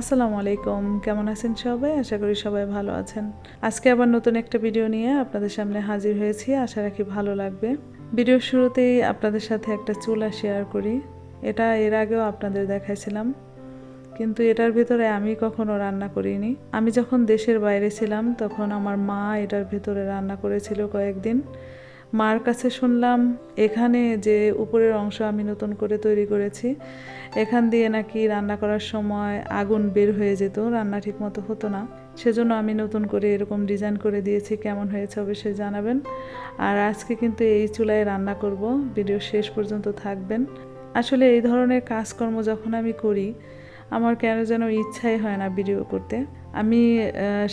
আসসালামু আলাইকুম, কেমন আছেন সবাই? আশা করি সবাই ভালো আছেন। আজকে আবার নতুন একটা ভিডিও নিয়ে আপনাদের সামনে হাজির হয়েছি। আশা রাখি ভালো লাগবে। ভিডিওর শুরুতেই আপনাদের সাথে একটা চুলা শেয়ার করি। এটা এর আগেও আপনাদের দেখাইছিলাম, কিন্তু এটার ভিতরে আমি কখনো রান্না করিনি। আমি যখন দেশের বাইরে ছিলাম তখন আমার মা এটার ভিতরে রান্না করেছিল কয়েকদিন। মার কাছে শুনলাম এখানে যে উপরের অংশ আমি নতুন করে তৈরি করেছি, এখান দিয়ে নাকি রান্না করার সময় আগুন বের হয়ে যেত, রান্না ঠিক মতো হতো না। সেজন্য আমি নতুন করে এরকম ডিজাইন করে দিয়েছি। কেমন হয়েছে অবশ্যই জানাবেন। আর আজকে কিন্তু এই চুলায় রান্না করব, ভিডিও শেষ পর্যন্ত থাকবেন। আসলে এই ধরনের কাজকর্ম যখন আমি করি, আমার কেন যেন ইচ্ছাই হয় না ভিডিও করতে। আমি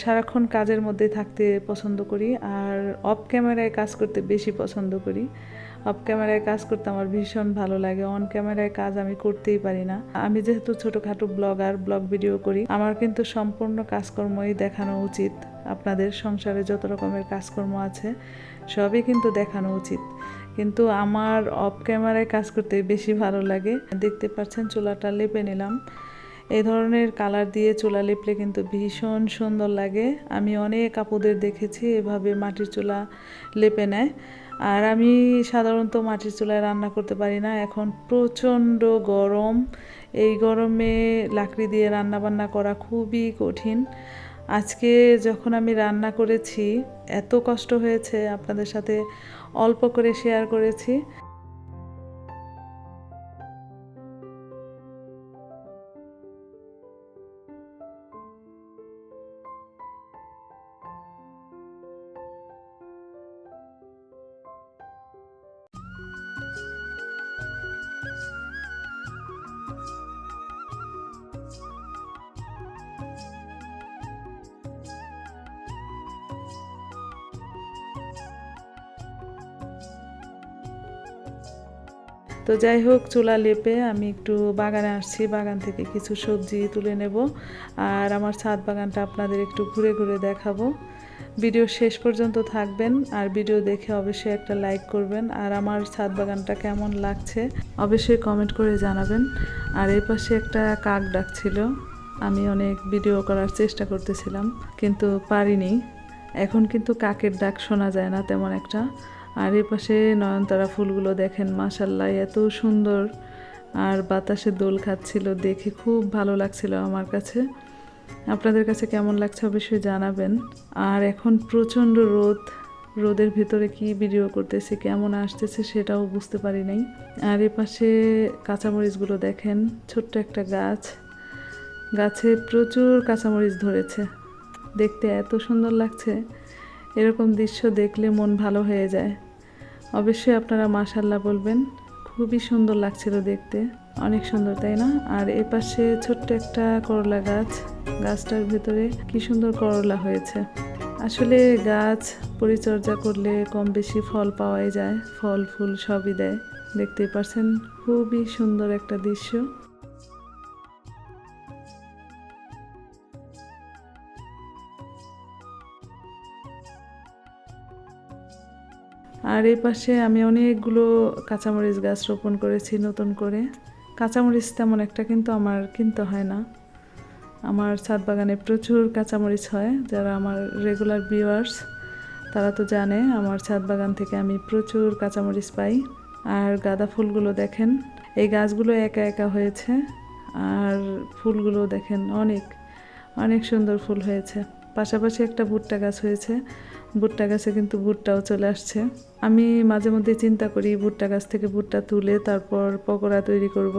সারাক্ষণ কাজের মধ্যে থাকতে পছন্দ করি, আর অফ ক্যামেরায় কাজ করতে বেশি পছন্দ করি। অফ ক্যামেরায় কাজ করতে আমার ভীষণ ভালো লাগে, অন ক্যামেরায় কাজ আমি করতেই পারি না। আমি যেহেতু ছোটোখাটো ব্লগ ভিডিও করি, আমার কিন্তু সম্পূর্ণ কাজকর্মই দেখানো উচিত। আপনাদের সংসারে যত রকমের কাজকর্ম আছে সবই কিন্তু দেখানো উচিত, কিন্তু আমার অফ ক্যামেরায় কাজ করতে বেশি ভালো লাগে। দেখতে পাচ্ছেন চুলাটা লেপে নিলাম। এই ধরনের কালার দিয়ে চুলা লেপলে কিন্তু ভীষণ সুন্দর লাগে। আমি অনেক আপুদের দেখেছি এভাবে মাটির চুলা লেপে নেয়। আর আমি সাধারণত মাটির চুলায় রান্না করতে পারি না। এখন প্রচণ্ড গরম, এই গরমে লাকড়ি দিয়ে রান্না বান্না করা খুবই কঠিন। আজকে যখন আমি রান্না করেছি এত কষ্ট হয়েছে, আপনাদের সাথে অল্প করে শেয়ার করেছি। তো যাই হোক, চুলা লেপে আমি একটু বাগানে আসছি, বাগান থেকে কিছু সবজি তুলে নেব। আর আমার ছাদ বাগানটা আপনাদের একটু ঘুরে ঘুরে দেখাবো। ভিডিও শেষ পর্যন্ত থাকবেন, আর ভিডিও দেখে অবশ্যই একটা লাইক করবেন। আর আমার ছাদ বাগানটা কেমন লাগছে অবশ্যই কমেন্ট করে জানাবেন। আর এই পাশে একটা কাক ডাকছিল, আমি অনেক ভিডিও করার চেষ্টা করতেছিলাম কিন্তু পারিনি। এখন কিন্তু কাকের ডাক শোনা যায় না তেমন একটা। আর এই পাশে নয়নতারা ফুলগুলো দেখেন, মাশাআল্লাহ এত সুন্দর। আর বাতাসে দোল খাচ্ছিল, দেখে খুব ভালো লাগছিল আমার কাছে। আপনাদের কাছে কেমন লাগছে অবশ্যই জানাবেন। আর এখন প্রচণ্ড রোদ, রোদের ভিতরে কি ভিডিও করতেছি, কেমন আসতেছে সেটাও বুঝতে পারি নাই। আর এ পাশে কাঁচামরিচগুলো দেখেন, ছোট্ট একটা গাছ, গাছে প্রচুর কাঁচামরিচ ধরেছে, দেখতে এত সুন্দর লাগছে। এরকম দৃশ্য দেখলে মন ভালো হয়ে যায়। অবশ্যই আপনারা মাশাআল্লাহ বলবেন, খুবই সুন্দর লাগছিল দেখতে, অনেক সুন্দর তাই না? আর এ পাশে ছোট্ট একটা করলা গাছ, গাছটার ভিতরে কি সুন্দর করলা হয়েছে। আসলে গাছ পরিচর্যা করলে কম বেশি ফল পাওয়াই যায়, ফল ফুল সবই দেয়। দেখতেই পাচ্ছেন খুবই সুন্দর একটা দৃশ্য। আর এই পাশে আমি অনেকগুলো কাঁচামরিচ গাছ রোপণ করেছি নতুন করে। কাঁচামরিচ তেমন একটা কিন্তু আমার কিনতে হয় না, আমার ছাদ বাগানে প্রচুর কাঁচামরিচ হয়। যারা আমার রেগুলার ভিউয়ার্স তারা তো জানে আমার ছাদ বাগান থেকে আমি প্রচুর কাঁচামরিচ পাই। আর গাঁদা ফুলগুলো দেখেন, এই গাছগুলো একা একা হয়েছে, আর ফুলগুলো দেখেন অনেক অনেক সুন্দর ফুল হয়েছে। পাশাপাশি একটা ভুট্টা গাছ হয়েছে, ভুট্টা গাছে কিন্তু ভুট্টাও চলে আসছে। আমি মাঝে মধ্যে চিন্তা করি ভুট্টা গাছ থেকে ভুট্টা তুলে তারপর পকোড়া তৈরি করব,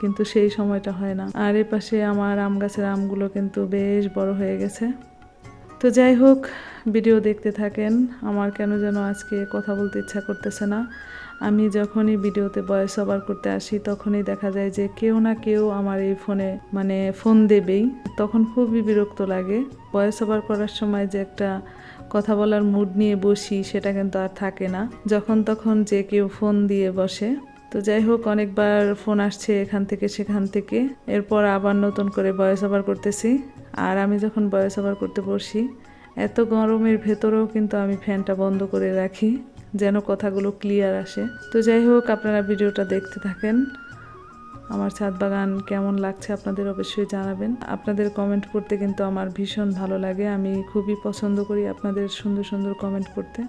কিন্তু সেই সময়টা হয় না। আর এ পাশে আমার আম গাছের আমগুলো কিন্তু বেশ বড় হয়ে গেছে। তো যাই হোক, ভিডিও দেখতে থাকেন। আমার কেন যেন আজকে কথা বলতে ইচ্ছা করতেছে না। আমি যখনই ভিডিওতে ভয়েস ওভার করতে আসি তখনই দেখা যায় যে কেউ না কেউ আমার এই ফোনে ফোন দেবেই, তখন খুবই বিরক্ত লাগে। ভয়েস ওভার করার সময় যে একটা কথা বলার মুড নিয়ে বসি সেটা কিন্তু আর থাকে না, যখন তখন যে কেউ ফোন দিয়ে বসে। তো যাই হোক, অনেকবার ফোন আসছে এখান থেকে সেখান থেকে, এরপর আবার নতুন করে ভয়েস ওভার করতেছি। আর আমি যখন ভয়েস ওভার করতে বসি এত গরমের ভেতরেও কিন্তু আমি ফ্যানটা বন্ধ করে রাখি যেন কথাগুলো ক্লিয়ার আসে। তো যাই হোক, আপনারা ভিডিওটা দেখতে থাকেন। আমার ছাদ বাগান কেমন লাগছে আপনাদের অবশ্যই জানাবেন। আপনাদের কমেন্ট পড়তে কিন্তু আমার ভীষণ ভালো লাগে, আমি খুবই পছন্দ করি আপনাদের সুন্দর সুন্দর কমেন্ট পড়তে।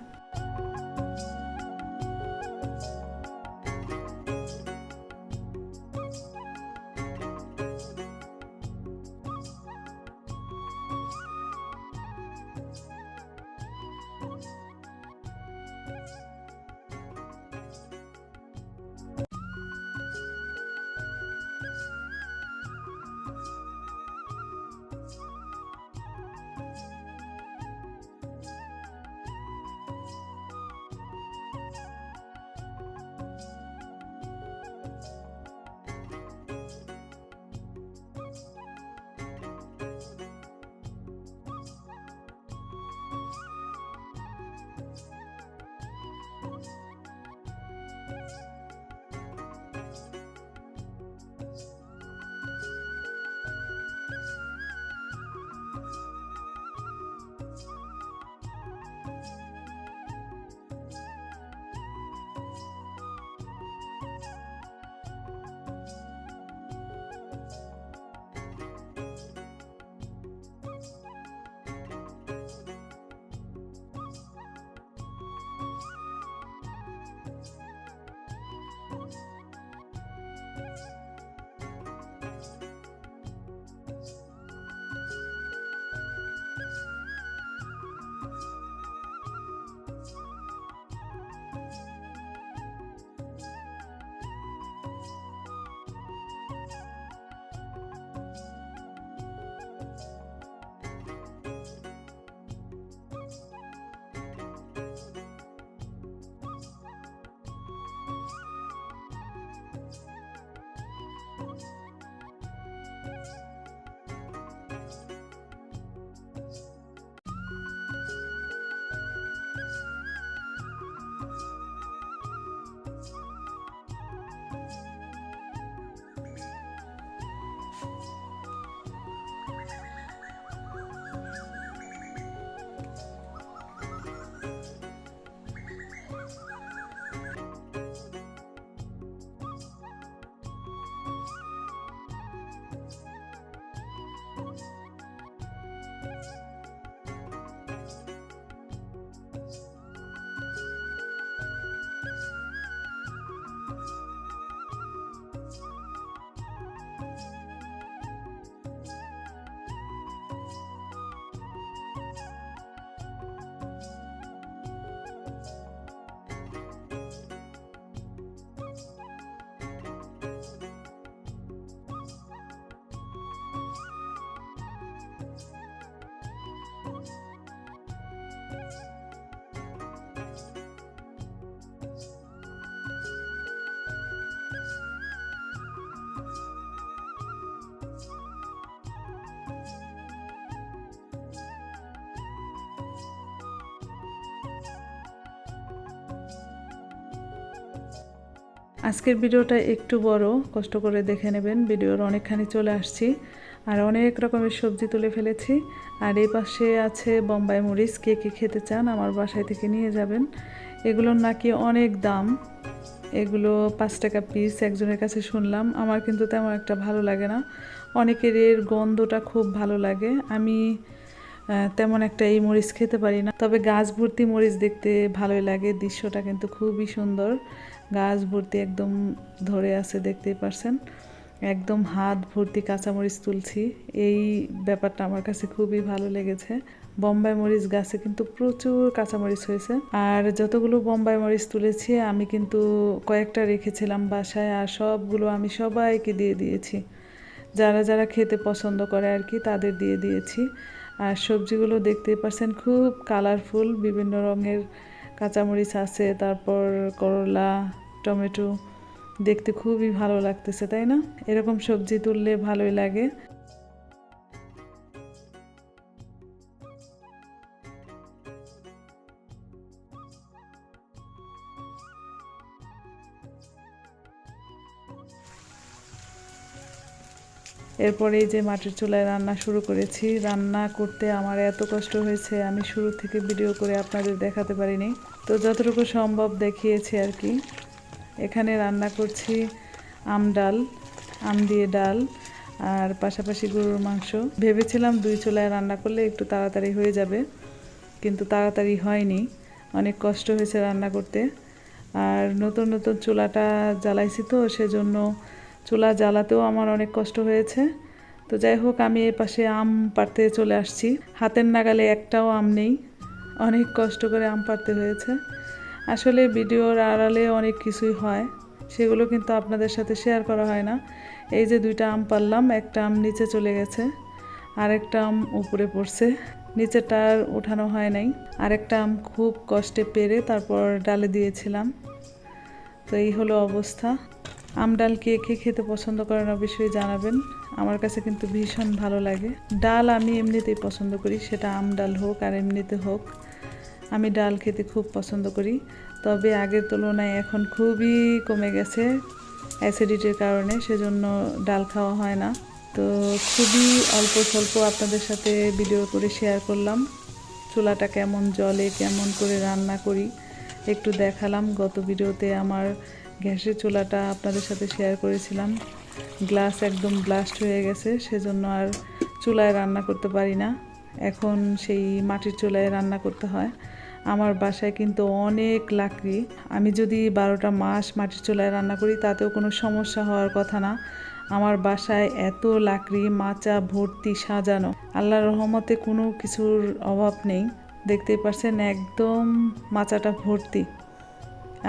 আজকের ভিডিওটা একটু বড়, কষ্ট করে দেখে নেবেন। ভিডিওর অনেকখানি চলে আসছি আর অনেক রকমের সবজি তুলে ফেলেছি। আর এই পাশে আছে বোম্বাই মরিচ, কে কে খেতে চান আমার বাসায় থেকে নিয়ে যাবেন। এগুলোর নাকি অনেক দাম, এগুলো 5 টাকা পিস একজনের কাছে শুনলাম। আমার কিন্তু তেমন একটা ভালো লাগে না, অনেকের এর গন্ধটা খুব ভালো লাগে। আমি তেমন একটা এই মরিচ খেতে পারি না, তবে গাছ ভর্তি মরিচ দেখতে ভালোই লাগে। দৃশ্যটা কিন্তু খুবই সুন্দর, গাছ ভর্তি একদম ধরে আছে, দেখতেই পারছেন। একদম হাত ভর্তি কাঁচামরিচ তুলছি, এই ব্যাপারটা আমার কাছে খুবই ভালো লেগেছে। বোম্বাই মরিচ গাছে কিন্তু প্রচুর কাঁচামরিচ হয়েছে। আর যতগুলো বোম্বাই মরিচ তুলেছি আমি কিন্তু কয়েকটা রেখেছিলাম বাসায়, আর সবগুলো আমি সবাইকে দিয়ে দিয়েছি, যারা যারা খেতে পছন্দ করে আর কি তাদের দিয়ে দিয়েছি। আর সবজিগুলো দেখতেই পাচ্ছেন খুব কালারফুল, বিভিন্ন রঙের কাঁচামরিচ আছে, তারপর করলা, টমেটো, দেখতে খুবই ভালো লাগতেছে, তাই না? এরকম সবজি তুললে ভালোই লাগে। এরপরে এই যে মাটির চুলায় রান্না শুরু করেছি। রান্না করতে আমার এত কষ্ট হয়েছে, আমি শুরু থেকে ভিডিও করে আপনাদের দেখাতে পারিনি, তো যতটুকু সম্ভব দেখিয়েছি আর কি। এখানে রান্না করছি আম ডাল, আম দিয়ে ডাল আর পাশাপাশি গরুর মাংস। ভেবেছিলাম 2 চুলায় রান্না করলে একটু তাড়াতাড়ি হয়ে যাবে, কিন্তু তাড়াতাড়ি হয়নি, অনেক কষ্ট হয়েছে রান্না করতে। আর নতুন নতুন চুলাটা জ্বালাইছি তো, সেজন্য চুলা জ্বালাতেও আমার অনেক কষ্ট হয়েছে। তো যাই হোক, আমি এ পাশে আম পাড়তে চলে আসছি। হাতের নাগালে একটাও আম নেই, অনেক কষ্ট করে আম পাড়তে হয়েছে। আসলে ভিডিওর আড়ালে অনেক কিছুই হয়, সেগুলো কিন্তু আপনাদের সাথে শেয়ার করা হয় না। এই যে 2টা আম পারলাম, একটা আম নিচে চলে গেছে, আরেকটা আম উপরে পড়ছে, নিচেটা আর উঠানো হয় নাই। আরেকটা আম খুব কষ্টে পেরে তারপর ডালে দিয়েছিলাম। তো এই হলো অবস্থা। আম ডাল কে কে খেতে পছন্দ করেন অবশ্যই জানাবেন। আমার কাছে কিন্তু ভীষণ ভালো লাগে। ডাল আমি এমনিতেই পছন্দ করি, সেটা আম ডাল হোক আর এমনিতে হোক, আমি ডাল খেতে খুব পছন্দ করি। তবে আগের তুলনায় এখন খুবই কমে গেছে অ্যাসিডিটির কারণে, সেজন্য ডাল খাওয়া হয় না। তো খুবই অল্প স্বল্প আপনাদের সাথে ভিডিও করে শেয়ার করলাম। চুলাটা কেমন জ্বলে, কেমন করে রান্না করি একটু দেখালাম। গত ভিডিওতে আমার গ্যাসের চুলাটা আপনাদের সাথে শেয়ার করেছিলাম, গ্লাস একদম ব্লাস্ট হয়ে গেছে, সেজন্য আর চুলায় রান্না করতে পারি না। এখন সেই মাটির চুলায় রান্না করতে হয়। আমার বাসায় কিন্তু অনেক লাকড়ি, আমি যদি 12টা মাস মাটির চুলায় রান্না করি তাতেও কোনো সমস্যা হওয়ার কথা না। আমার বাসায় এত লাকড়ি, মাচা ভর্তি সাজানো, আল্লাহর রহমতে কোনো কিছুর অভাব নেই। দেখতেই পাচ্ছেন একদম মাচাটা ভর্তি।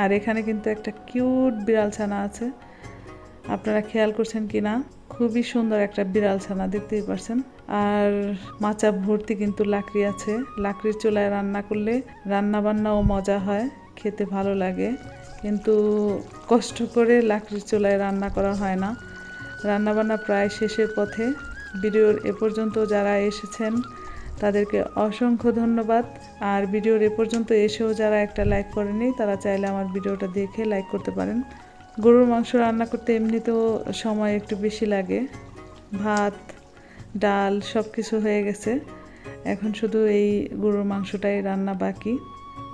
আর এখানে কিন্তু একটা কিউট বিড়াল ছানা আছে, আপনারা খেয়াল করছেন কি না? খুবই সুন্দর একটা বিড়াল ছানা, দেখতেই পাচ্ছেন। আর মাচা ভর্তি কিন্তু লাকড়ি আছে। লাকড়ির চুলায় রান্না করলে রান্না বান্নাও মজা হয়, খেতে ভালো লাগে, কিন্তু কষ্ট করে লাকড়ির চুলায় রান্না করা হয় না। রান্নাবান্না প্রায় শেষের পথে। ভিডিওর এ পর্যন্ত যারা এসেছেন তাদেরকে অসংখ্য ধন্যবাদ। আর ভিডিওর এ পর্যন্ত এসেও যারা একটা লাইক করেনি, তারা চাইলে আমার ভিডিওটা দেখে লাইক করতে পারেন। গরুর মাংস রান্না করতে এমনিতেও সময় একটু বেশি লাগে। ভাত, ডাল সব কিছু হয়ে গেছে, এখন শুধু এই গরুর মাংসটাই রান্না বাকি।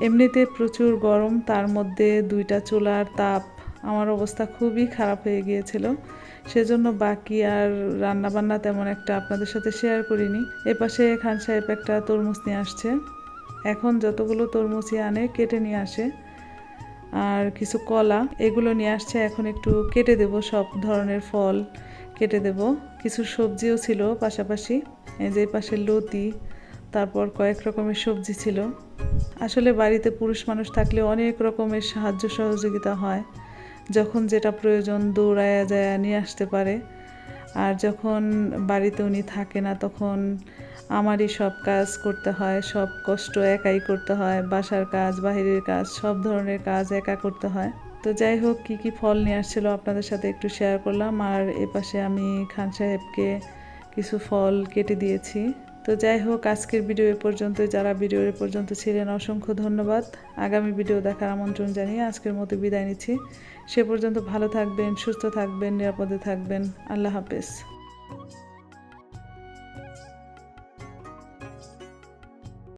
এমনিতে প্রচুর গরম, তার মধ্যে 2টা চুলার তাপ, আমার অবস্থা খুবই খারাপ হয়ে গিয়েছিল। সেজন্য বাকি আর রান্না বান্না তেমন একটা আপনাদের সাথে শেয়ার করিনি। এপাশে খান সাহেব একটা তরমুজ নিয়ে আসছে, এখন যতগুলো তরমুজই আনে কেটে নিয়ে আসে, আর কিছু কলা এগুলো নিয়ে আসছে। এখন একটু কেটে দেব, সব ধরনের ফল কেটে দেব। কিছু সবজিও ছিল পাশাপাশি, এই যে পাশে লতি, তারপর কয়েক রকমের সবজি ছিল। আসলে বাড়িতে পুরুষ মানুষ থাকলে অনেক রকমের সাহায্য সহযোগিতা হয়, যখন যেটা প্রয়োজন দৌড়ায়া যায় নিয়ে আসতে পারে। আর যখন বাড়িতে উনি থাকে না, তখন আমারই সব কাজ করতে হয়, সব কষ্ট একাই করতে হয়, বাসার কাজ, বাহিরের কাজ, সব ধরনের কাজ একা করতে হয়। তো যাই হোক, কি কি ফল নিয়ে আসছিল আপনাদের সাথে একটু শেয়ার করলাম। আর এপাশে আমি খান সাহেবকে কিছু ফল কেটে দিয়েছি। তো যাই হোক, আজকের ভিডিও এ পর্যন্ত। যারা ভিডিও এ পর্যন্ত ছিলেন অসংখ্য ধন্যবাদ। আগামী ভিডিও দেখার আমন্ত্রণ জানিয়ে আজকের মতো বিদায় নিচ্ছি। সে পর্যন্ত ভালো থাকবেন, সুস্থ থাকবেন, নিরাপদে থাকবেন। আল্লাহ হাফেজ।